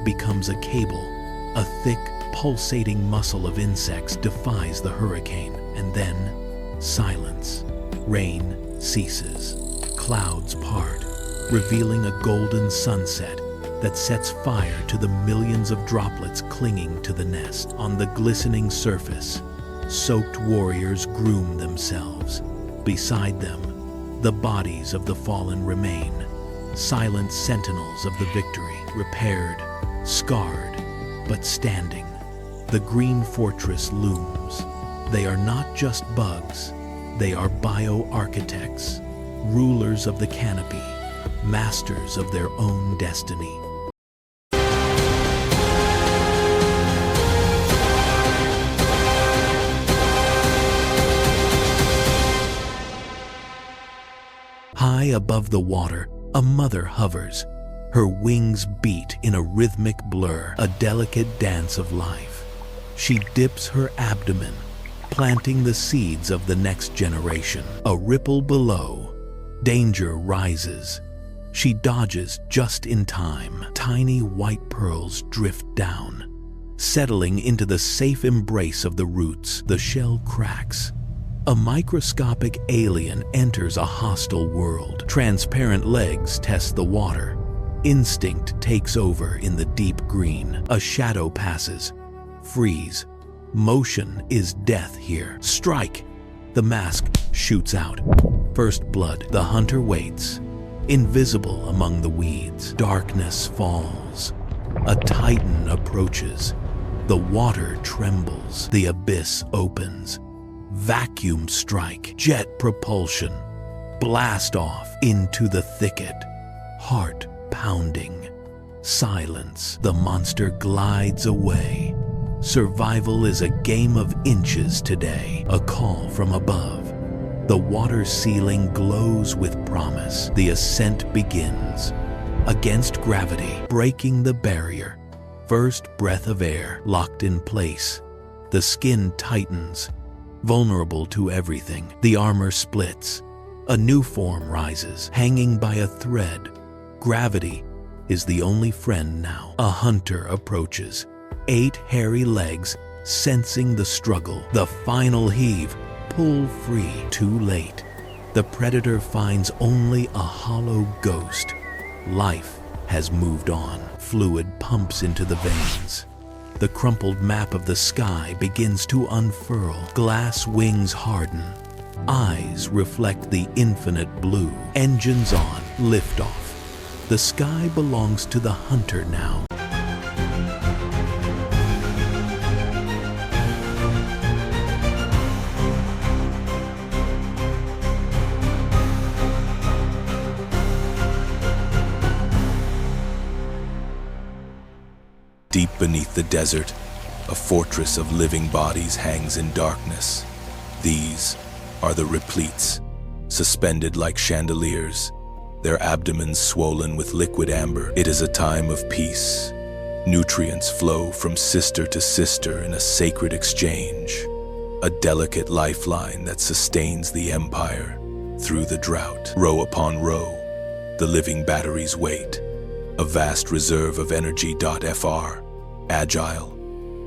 becomes a cable. A thick, pulsating muscle of insects defies the hurricane, and then silence. Rain ceases. Clouds part, revealing a golden sunset that sets fire to the millions of droplets clinging to the nest. On the glistening surface, soaked warriors groom themselves. Beside them, the bodies of the fallen remain, silent sentinels of the victory, repaired, scarred, but standing. The green fortress looms. They are not just bugs, they are bioarchitects, rulers of the canopy, masters of their own destiny. High above the water, a mother hovers. Her wings beat in a rhythmic blur, a delicate dance of life. She dips her abdomen, planting the seeds of the next generation. A ripple below, danger rises. She dodges just in time. Tiny white pearls drift down, settling into the safe embrace of the roots. The shell cracks. A microscopic alien enters a hostile world. Transparent legs test the water. Instinct takes over in the deep green. A shadow passes. Freeze. Motion is death here. Strike! The mask shoots out. First blood. The hunter waits, invisible among the weeds. Darkness falls. A titan approaches. The water trembles. The abyss opens. Vacuum strike. Jet propulsion. Blast off into the thicket. Heart pounding. Silence. The monster glides away. Survival is a game of inches today. A call from above. The water ceiling glows with promise. The ascent begins. Against gravity, breaking the barrier. First breath of air locked in place. The skin tightens, vulnerable to everything. The armor splits. A new form rises, hanging by a thread. Gravity is the only friend now. A hunter approaches. 8 hairy legs, sensing the struggle. The final heave pull free too late. The predator finds only a hollow ghost. Life has moved on. Fluid pumps into the veins. The crumpled map of the sky begins to unfurl. Glass wings harden. Eyes reflect the infinite blue. Engines on, liftoff. The sky belongs to the hunter now. Deep beneath the desert, a fortress of living bodies hangs in darkness. These are the repletes, suspended like chandeliers, their abdomens swollen with liquid amber. It is a time of peace. Nutrients flow from sister to sister in a sacred exchange, a delicate lifeline that sustains the empire through the drought. Row upon row, the living batteries wait, a vast reserve of energy. Fr, agile,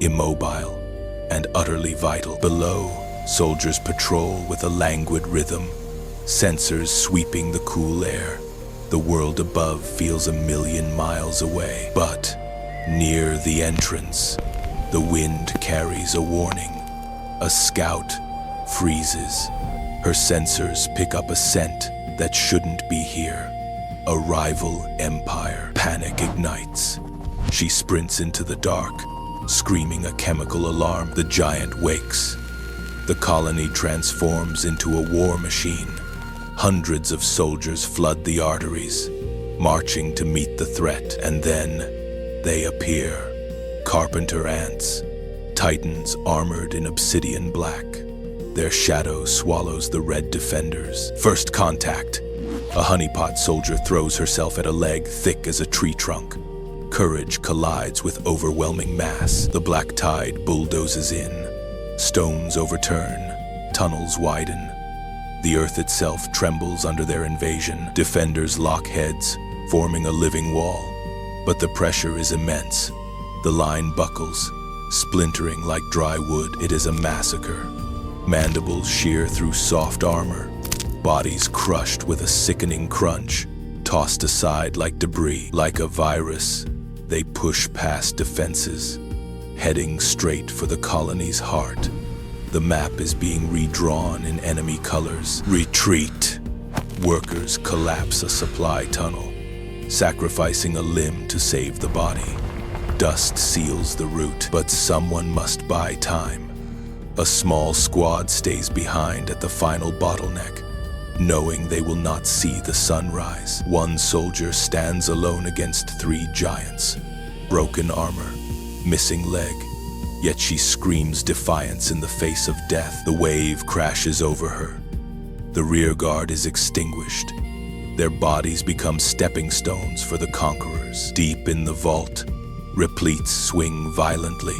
immobile, and utterly vital. Below, soldiers patrol with a languid rhythm, sensors sweeping the cool air. The world above feels 1,000,000 miles away. But near the entrance, the wind carries a warning. A scout freezes. Her sensors pick up a scent that shouldn't be here. A rival empire. Panic ignites. She sprints into the dark, screaming a chemical alarm. The giant wakes. The colony transforms into a war machine. Hundreds of soldiers flood the arteries, marching to meet the threat. And then they appear. Carpenter ants, titans armored in obsidian black. Their shadow swallows the red defenders. First contact. A honeypot soldier throws herself at a leg thick as a tree trunk. Courage collides with overwhelming mass. The black tide bulldozes in. Stones overturn. Tunnels widen. The earth itself trembles under their invasion. Defenders lock heads, forming a living wall. But the pressure is immense. The line buckles, splintering like dry wood. It is a massacre. Mandibles shear through soft armor. Bodies crushed with a sickening crunch, tossed aside like debris. Like a virus, they push past defenses, heading straight for the colony's heart. The map is being redrawn in enemy colors. Retreat. Workers collapse a supply tunnel, sacrificing a limb to save the body. Dust seals the route, but someone must buy time. A small squad stays behind at the final bottleneck, knowing they will not see the sunrise. One soldier stands alone against 3 giants. Broken armor, missing leg, yet she screams defiance in the face of death. The wave crashes over her. The rear guard is extinguished. Their bodies become stepping stones for the conquerors. Deep in the vault, repletes swing violently,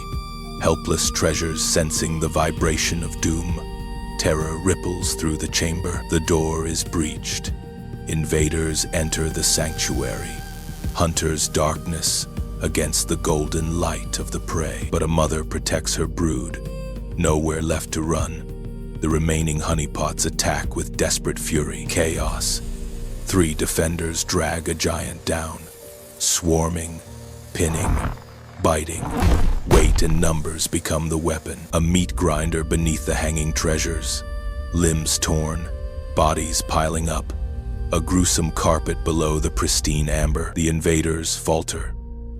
helpless treasures sensing the vibration of doom. Terror ripples through the chamber. The door is breached. Invaders enter the sanctuary. Hunters' darkness against the golden light of the prey. But a mother protects her brood. Nowhere left to run. The remaining honeypots attack with desperate fury. Chaos. 3 defenders drag a giant down, swarming, pinning, biting. Weight and numbers become the weapon. A meat grinder beneath the hanging treasures. Limbs torn, bodies piling up. A gruesome carpet below the pristine amber. The invaders falter.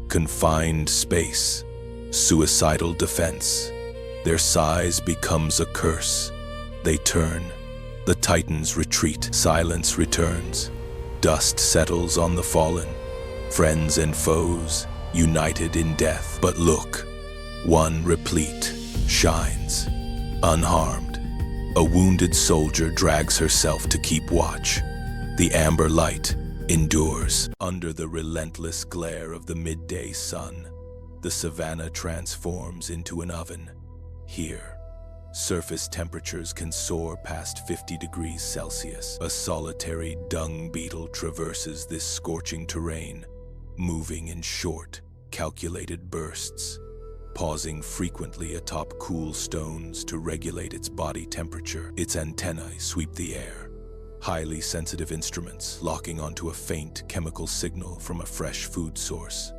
Confined space. Suicidal defense. Their size becomes a curse. They turn. The titans retreat. Silence returns. Dust settles on the fallen. Friends and foes united in death. But look. One replete shines, unharmed. A wounded soldier drags herself to keep watch. The amber light endures. Under the relentless glare of the midday sun, the savanna transforms into an oven. Here, surface temperatures can soar past 50 degrees Celsius. A solitary dung beetle traverses this scorching terrain, moving in short, calculated bursts. pausing frequently atop cool stones to regulate its body temperature. Its antennae sweep the air, highly sensitive instruments locking onto a faint chemical signal from a fresh food source,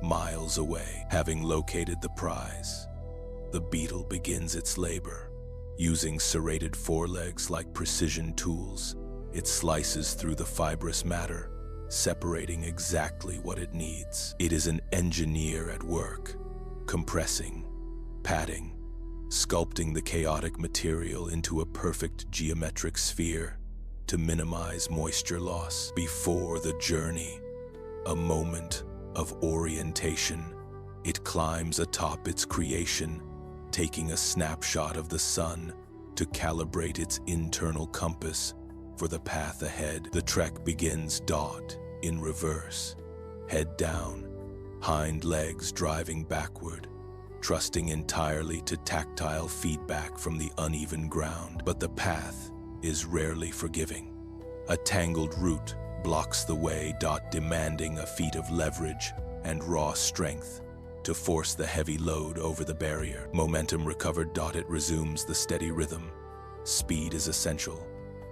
miles away. Having located the prize, the beetle begins its labor. Using serrated forelegs like precision tools, it slices through the fibrous matter, separating exactly what it needs. It is an engineer at work, compressing, padding, sculpting the chaotic material into a perfect geometric sphere to minimize moisture loss. Before the journey, a moment of orientation, it climbs atop its creation, taking a snapshot of the sun to calibrate its internal compass for the path ahead. The trek begins in reverse, head down, hind legs driving backward, trusting entirely to tactile feedback from the uneven ground. But the path is rarely forgiving. A tangled root blocks the way, demanding a feat of leverage and raw strength to force the heavy load over the barrier. Momentum recovered, it resumes the steady rhythm. Speed is essential,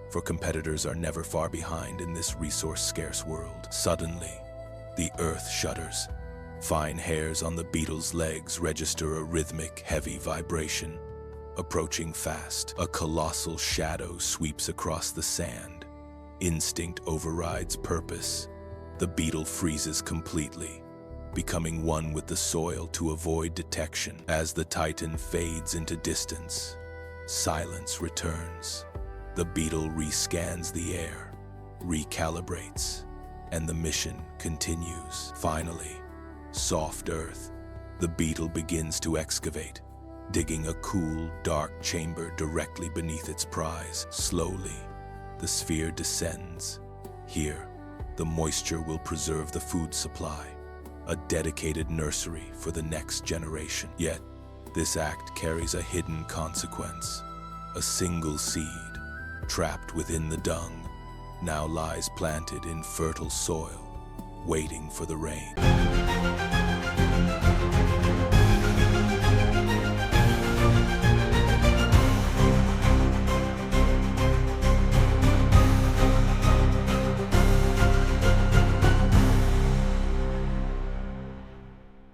for competitors are never far behind in this resource-scarce world. Suddenly, the earth shudders. Fine hairs on the beetle's legs register a rhythmic, heavy vibration. Approaching fast, a colossal shadow sweeps across the sand. Instinct overrides purpose. The beetle freezes completely, becoming one with the soil to avoid detection. As the titan fades into distance, silence returns. The beetle rescans the air, recalibrates, and the mission continues. Finally, soft earth, the beetle begins to excavate, digging a cool, dark chamber directly beneath its prize. Slowly, the sphere descends. Here, the moisture will preserve the food supply, a dedicated nursery for the next generation. Yet, this act carries a hidden consequence. A single seed, trapped within the dung, now lies planted in fertile soil, waiting for the rain.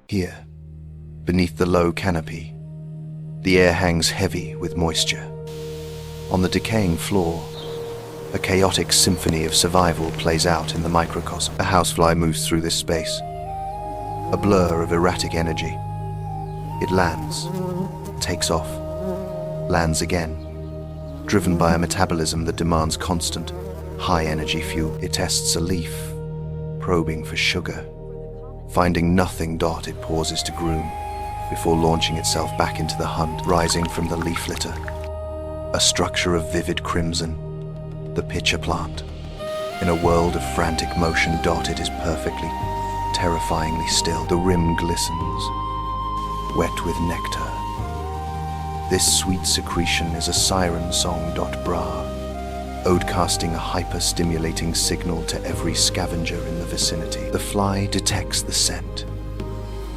Here, beneath the low canopy, the air hangs heavy with moisture. On the decaying floor, a chaotic symphony of survival plays out in the microcosm. A housefly moves through this space, a blur of erratic energy. It lands, takes off, lands again, driven by a metabolism that demands constant, high-energy fuel. It tests a leaf, probing for sugar. Finding nothing, it pauses to groom before launching itself back into the hunt. Rising from the leaf litter, a structure of vivid crimson, the pitcher plant. In a world of frantic motion, it is perfectly, terrifyingly still. The rim glistens, wet with nectar. This sweet secretion is a siren song. Bra, ode-casting a hyper-stimulating signal to every scavenger in the vicinity. The fly detects the scent.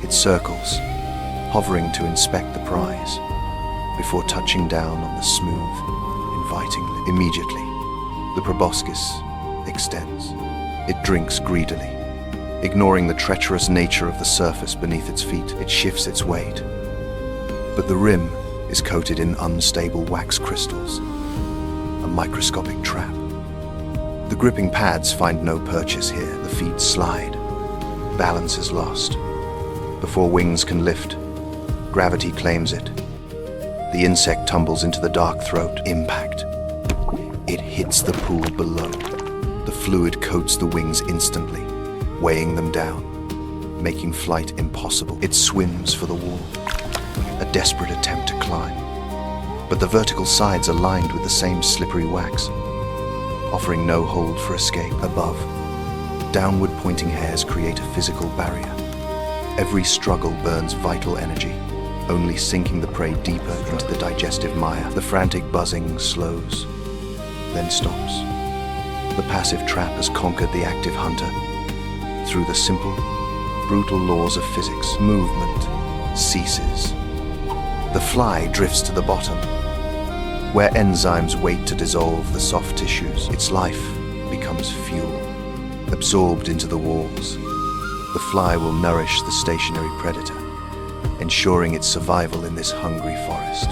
It circles, hovering to inspect the prize, before touching down on the smooth, inviting lip. Immediately, the proboscis extends. It drinks greedily, ignoring the treacherous nature of the surface beneath its feet. It shifts its weight, but the rim is coated in unstable wax crystals, a microscopic trap. The gripping pads find no purchase here. The feet slide, balance is lost. Before wings can lift, gravity claims it. The insect tumbles into the dark throat. Impact. It hits the pool below. The fluid coats the wings instantly, weighing them down, making flight impossible. It swims for the wall, a desperate attempt to climb. But the vertical sides are lined with the same slippery wax, offering no hold for escape. Above, downward pointing hairs create a physical barrier. Every struggle burns vital energy, only sinking the prey deeper into the digestive mire. The frantic buzzing slows, then stops. The passive trap has conquered the active hunter. Through the simple, brutal laws of physics, movement ceases. The fly drifts to the bottom, where enzymes wait to dissolve the soft tissues. Its life becomes fuel, absorbed into the walls. The fly will nourish the stationary predator, ensuring its survival in this hungry forest.